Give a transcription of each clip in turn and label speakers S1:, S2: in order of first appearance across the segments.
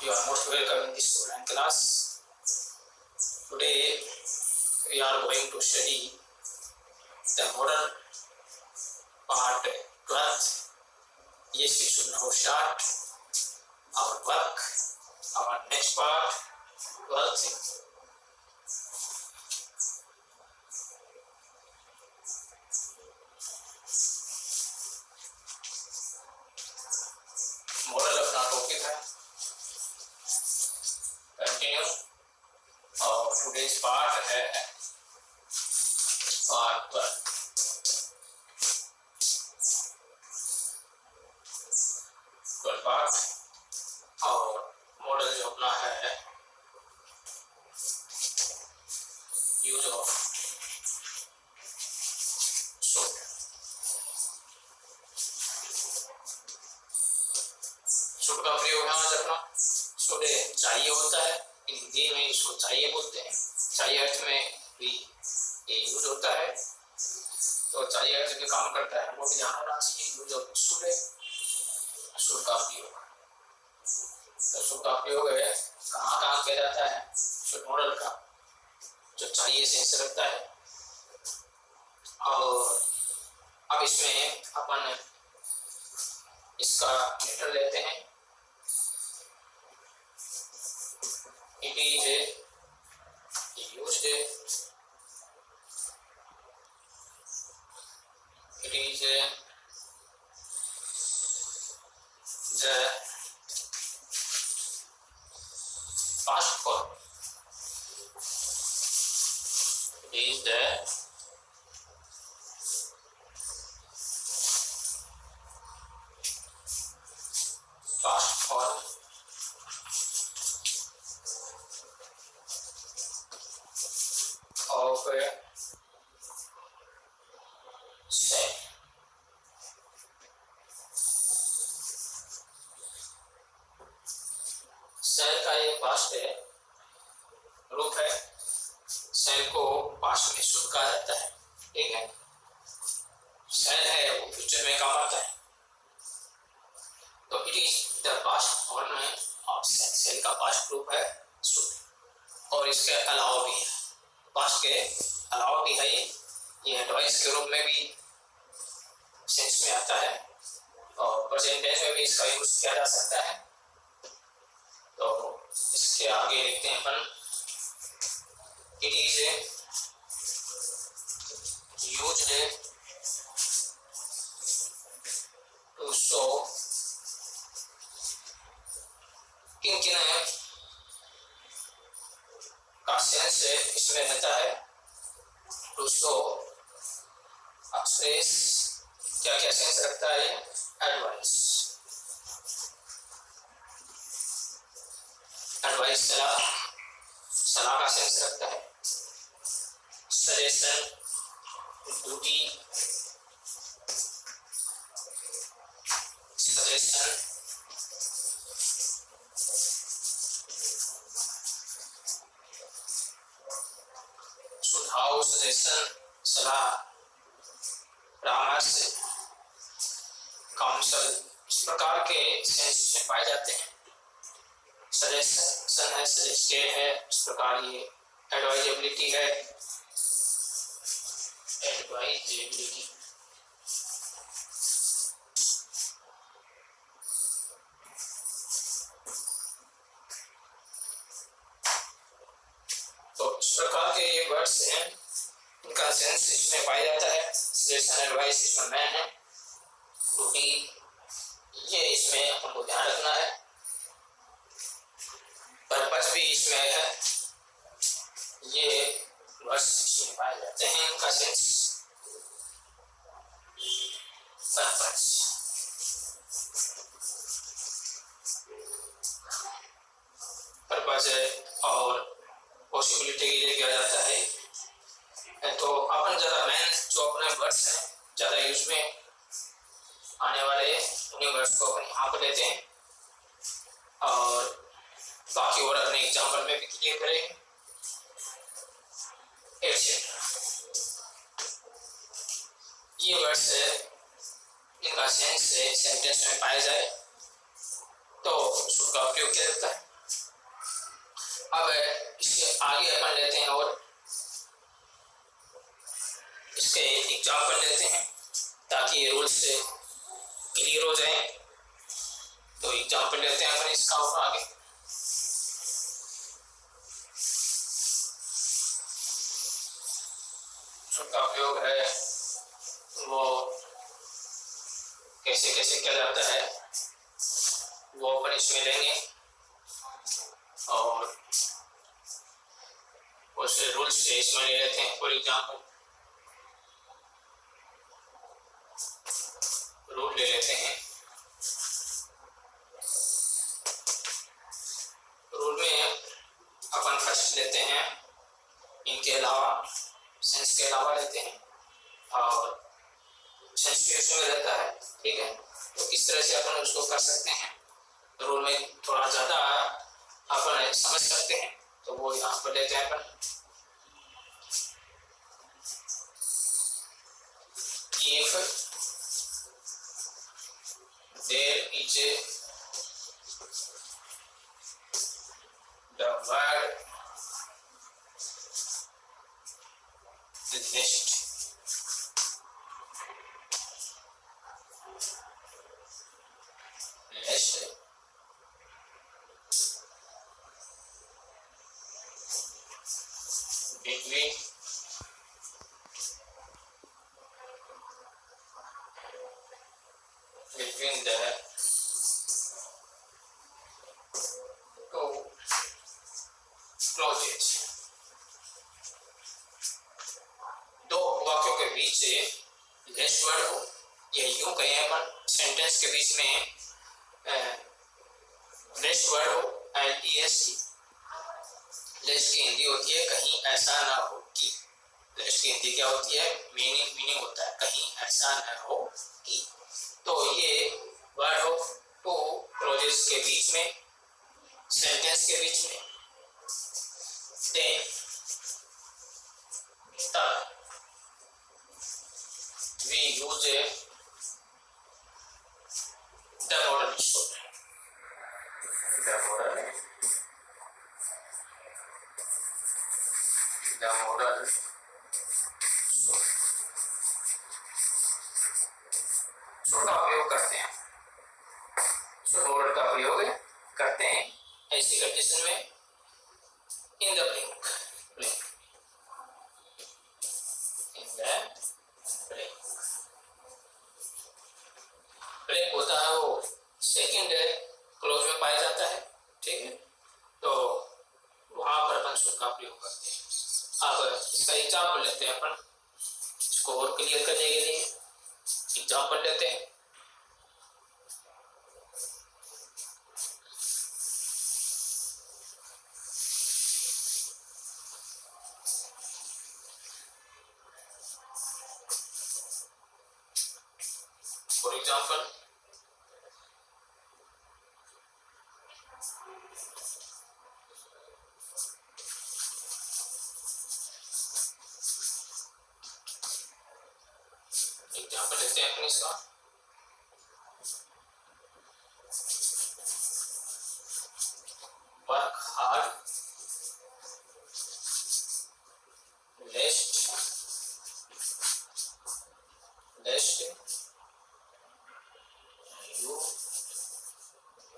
S1: You are most welcome in this online class. Today we are going to study the model part 12th. Yes, we should now start our work. Our next part 12th. Model अपना topic है, continue. और today's part है part 12 part. और model जो अपना है use of should. Should का प्रयोग है आज अपना। शुड चाहिए होता है, हिंदी में इसको चाहिए बोलते हैं। चाहिए अर्थ में भी ये यूज होता है, तो चाहिए अर्थ में काम करता है, वो भी ध्यान होना चाहिए। यूज ऑफ शुड है, शुड का प्रयोग। तो शुड का प्रयोग है कहाँ कहाँ किया जाता है? शुड मॉडल का जो चाहिए सेंस रखता है। और अब इसमें अपन इसका लेटर लेते हैं। It is used, it is the past form, it is the past form of shall। शैल का एक पास्ट रूप है। शैल को पास्ट में शुड कहा जाता है, ठीक है। शैल है वो फ्यूचर में काम आता है, तो it is the past form of shall. Shall का पास्ट रूप है शुड। और इसके अलावा भी है, पास्ट के अलावा भी है, ये एडवाइस के रूप में भी सेंस में आता है, और प्रेजेंट टेंस में भी इसका यूज किया जा सकता है। तो इसके आगे लिखते हैं अपन, it is used to show. किन किन का सेंस इसमें रहता है? टू शो, एक्सप्रेस, क्या क्या सेंस रखता है? एडवाइस, एडवाइस सलाह, सलाह का सेंस रखता है। सजेशन, ड्यूटी, सजेशन, सुझाव, सजेशन, सलाह, परामर्श, काउंसल, इस प्रकार के सेंस में पाए जाते हैं। सजेशन है, सजेस्टेड है, इस प्रकार ये एडवाइजेबिलिटी है, एडवाइजेबिलिटी। तो इस प्रकार के ये वर्ड्स हैं, इनका सेंस इसमें पाया जाता है। सजेशन, एडवाइस इसमें मैन है, ड्यूटी ये इसमें अपन को ध्यान रखना है। पर्पस भी इसमें है, ये वर्ड्स इसमें पाए जाते हैं। इनका सेंस पर्पस, पर्पस और पॉसिबिलिटी के लिए किया जाता है। तो अपन ज़्यादा मेन जो अपने वर्ड्स हैं ज़्यादा यूज में आने वाले उन्हीं वर्ड्स को अपन यहाँ पर लेते हैं, और बाकी और अपने एग्जाम्पल में भी क्लियर करेंगे। ये वर्ड्स इनका सेंस सेंटेंस में पाया जाए तो शुड का प्रयोग किया जाता है। अब इससे आगे अपन लेते हैं और इसके एग्जाम्पल लेते हैं ताकि ये रूल्स क्लियर हो जाए। तो एग्जाम्पल लेते हैं अपन इसका और आगे। उसका उपयोग है वो कैसे कैसे किया जाता है वो अपन इसमें लेंगे और उस रूल्स से इसमें ले लेते हैं। फॉर एग्जाम्पल रूल ले लेते हैं। रूल में अपन फर्स्ट लेते हैं इनके अलावा सेंस के अलावा लेते हैं और सेंस भी उसमें रहता है, ठीक है। तो इस तरह से अपन उसको कर सकते हैं। रूल में थोड़ा ज़्यादा अपन समझ सकते हैं तो वो यहाँ पर लेते हैं अपन। If there is the word list, between the two clauses, दो वाक्यों के बीच से लेस्ट वर्ड हो या यूं कहें अपन सेंटेंस के बीच में लेस्ट वर्ड हो, LEST। लेस्ट की हिंदी होती है कहीं ऐसा ना हो कि। लेस्ट की हिंदी क्या होती है? मीनिंग होता है कहीं ऐसा ना हो कि। तो ये वर्ड हो टू क्लॉजेस के बीच में, सेंटेंस के बीच में, देन तब we use the model should. The model should का उपयोग करते हैं। शुड मॉडल का प्रयोग करते हैं ऐसी कंडीशन में इन द ब्लैंक ब्लैंक होता है वो सेकंड क्लोज में पाया जाता है, ठीक है। तो वहां पर अपन शुड का प्रयोग करते हैं। अब इसका एग्जाम्पल लेते हैं अपन, इसको और क्लियर करने के लिए एग्जाम्पल लेते हैं। फॉर एग्जाम्पल लेते हैं अपन इसका। Work hard, lest you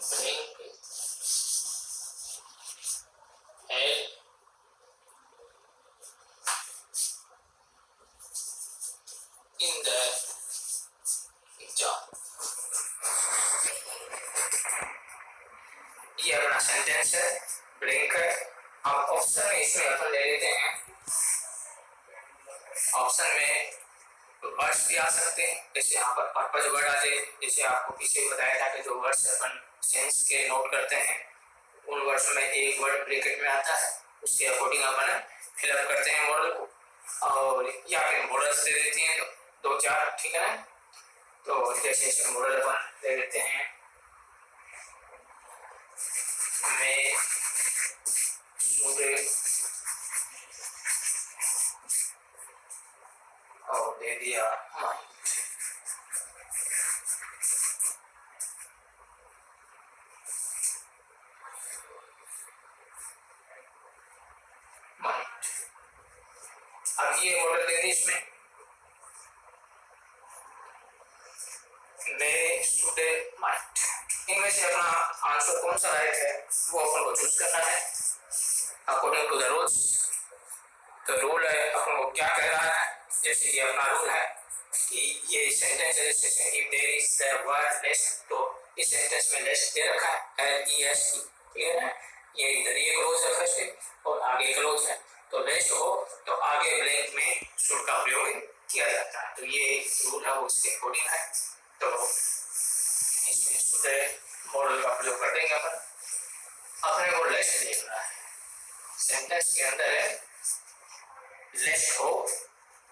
S1: bring help in the exam. ये अपना सेंटेंस है, ब्रेक है। अब ऑप्शन में इसमें अपन ले लेते हैं, ऑप्शन में वर्ड्स भी आ सकते हैं, जैसे यहाँ पर पर्पज वर्ड आ जाए। जैसे आपको पीछे बताया था कि जो वर्ड्स अपन सेंस के नोट करते हैं उन वर्ड्स में एक वर्ड ब्रैकेट में आता है, उसके अकॉर्डिंग अपन फिलअप करते हैं मॉडल को, और या फिर मॉडल्स दे देते हैं तो 2-4, ठीक है ना। तो जैसे इसमें मॉडल अपन दे देते हैं, मैं शुड और दे दिया माइंड। ये मॉडल दे दी इसमें, दे शुड माइट, इनमें से अपना आंसर कौन सा राइट है वो अपन को चूज करना है अकॉर्डिंग टू द रूल्स। तो रूल है अपन को क्या कह रहा है, जैसे ये अपना रूल है कि ये सेंटेंस है, जैसे if there is the word lest, तो इस सेंटेंस में लेस्ट दे रखा है LEST, ठीक है ना, ये इधर ये क्लोज है फर्स्ट और आगे क्लोज है, तो लेस्ट हो तो आगे ब्लैंक में शुड का प्रयोग किया जाता है। तो ये रूल है वो उसके अकॉर्डिंग है। तो इसमें शुड मॉडल का प्रयोग कर देंगे अपन। अपने को लेस्ट देखना है, सेंटेंस के अंदर है लेस्ट हो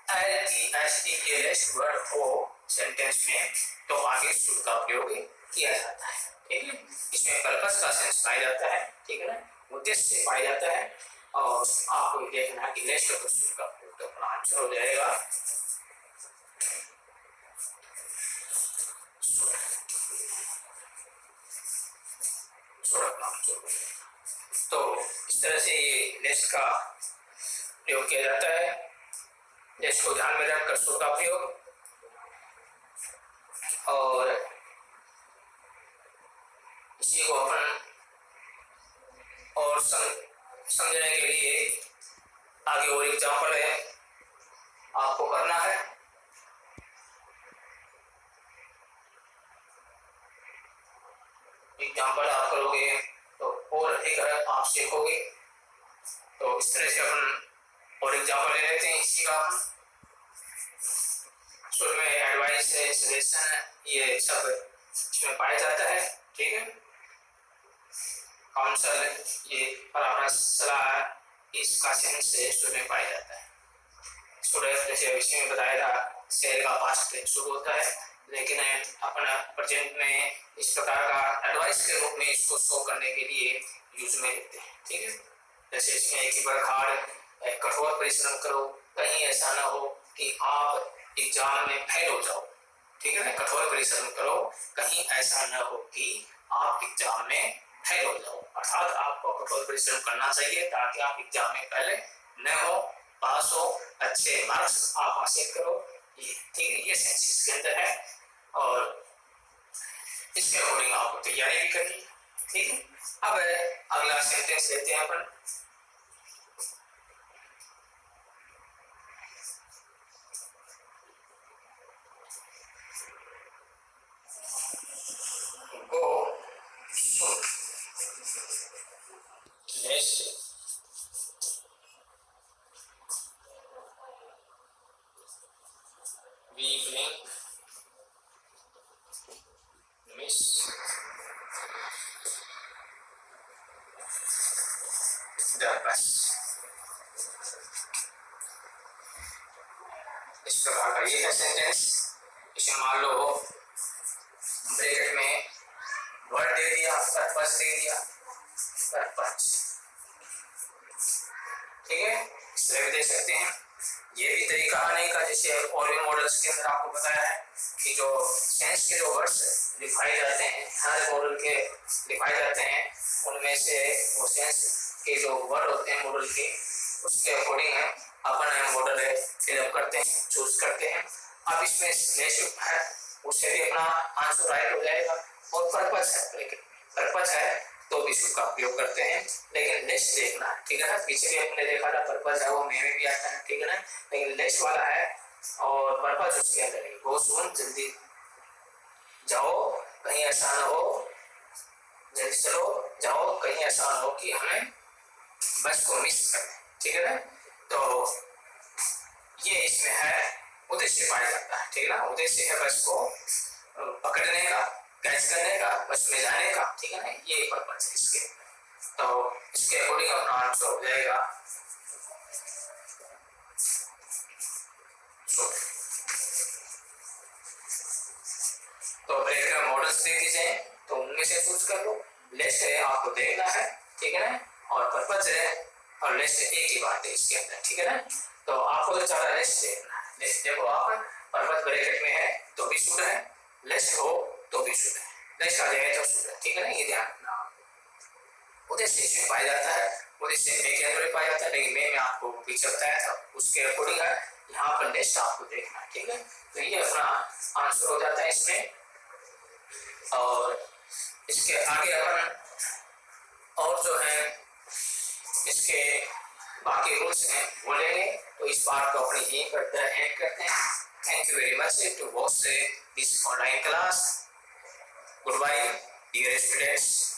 S1: LEST, ये लेस्ट वर्ड हो सेंटेंस में तो आगे शुड का प्रयोग किया जाता है, ठीक है। इसमें पर्पस का सेंस पाया जाता है, ठीक है ना, उद्देश्य पाया जाता है। और आपको देखना है कि लेस्ट और शुड का प्रयोग, तो अपना आंसर हो जाएगा तो इस तरह से ये लेस्ट का प्रयोग किया जाता है। लेस्ट को ध्यान में रखकर शुड का प्रयोग, और इसी को अपन और समझने के लिए आगे और एग्जाम्पल है आपको करना है। एग्जाम्पल आप करोगे तो और अधिक आप सीखोगे। तो इस तरह से अपन और एग्जाम्पल ले लेते हैं इसी का। शुरू में एडवाइस है, सजेशन है, ये सब इसमें पाया जाता है, ठीक है। काउंसल, ये परामर्श, सलाह, इसका सेंस से शुरू में पाया जाता है। स्टूडेंट जैसे विषय में बताया था सेल का पास्ट शुरू होता है, लेकिन अपन प्रेजेंट में इस प्रकार का एडवाइस के रूप में इसको शो करने के लिए यूज में लेते हैं, ठीक है। जैसे इसमें एक बार हार्ड कठोर परिश्रम करो, कहीं ऐसा ना हो कि आप एग्जाम में फेल हो जाओ, ठीक है ना। कठोर परिश्रम करो, कहीं ऐसा ना हो कि आप एग्जाम में फेल हो जाओ, अर्थात आपको कठोर परिश्रम करना चाहिए ताकि आप एग्जाम में पहले न हो, पास हो, अच्छे मार्क्स आप हासिल करो, ये ठीक है। ये सेंस इसके अंदर है और इसके अकॉर्डिंग आपको तैयारी भी करनी है, ठीक है। अब अगला सेंटेंस लेते हैं अपन। गो should लेस्ट we blink miss the bus। इस प्रकार का ये है सेंटेंस। इसे मान लो ब्रैकेट में वर्ड दे दिया, पर्पस दे दिया, पर्पस, ठीक है। इस तरह दे सकते हैं। ये भी तरीका आने का, जैसे और भी मॉडल्स के अंदर आपको बताया है कि जो सेंस के जो वर्ड्स लिखाए जाते हैं, हर मॉडल के लिखाए जाते हैं, उनमें से वो सेंस के जो वर्ड होते हैं मॉडल के, उसके अकॉर्डिंग अपन मॉडल फिलअप करते हैं, चूज करते हैं। अब इसमें लेस्ट है, उससे भी अपना आंसर राइट हो जाएगा। और पर्पस है, लेकिन पर्पस है तो भी शुड का उपयोग करते हैं, लेकिन लेस्ट देखना है, ठीक है ना। पीछे भी अपने देखा था पर्पस है वो में भी आता है, ठीक है ना, लेकिन लेस्ट वाला है और पर्पस उसके अंदर है। वो सुन जल्दी जाओ, कहीं ऐसा ना हो, जल्दी चलो जाओ, कहीं ऐसा ना हो कि हमें बस को मिस कर दें, ठीक है ना। तो ये इसमें है उद्देश्य पाया जाता है, ठीक है ना। उद्देश्य है बस को पकड़ने का, कैच करने का, बस में जाने का, ठीक है ना, ये पर्पस है इसके। तो इसके अकॉर्डिंग अपना आंसर हो जाएगा तो ब्रेकर मॉडल्स दे दीजिए, तो उनमें से चूज कर लो। लिस्ट है आपको देखना है, ठीक है ना, और पर्पस है और लिस्ट एक ही बात है इसके अंदर, ठीक है ना। तो आपको तो चाह लिस्ट देखना है, लिस्ट देखो आप पर्पस ब्रैकेट में है तो भी शुड है, लिस्ट हो तो भी शुड है, लिस्ट आ जाए तो शुड है, ठीक है ना, ये ध्यान रखना। उद्देश्य इसमें पाया जाता है, उद्देश्य में के अंदर पाया जाता है, लेकिन मैं आपको पीछे बताया था उसके अकॉर्डिंग है। यहाँ पर नेक्स्ट आपको देखना है, ठीक है। तो ये अपना आंसर हो जाता है इसमें। और इसके आगे अपन और जो है इसके बाकी रूल्स हैं बोलेंगे, तो इस बात को अपनी यहीं पर एंड करते हैं। Thank you very much to watch this online class. Good bye dear students.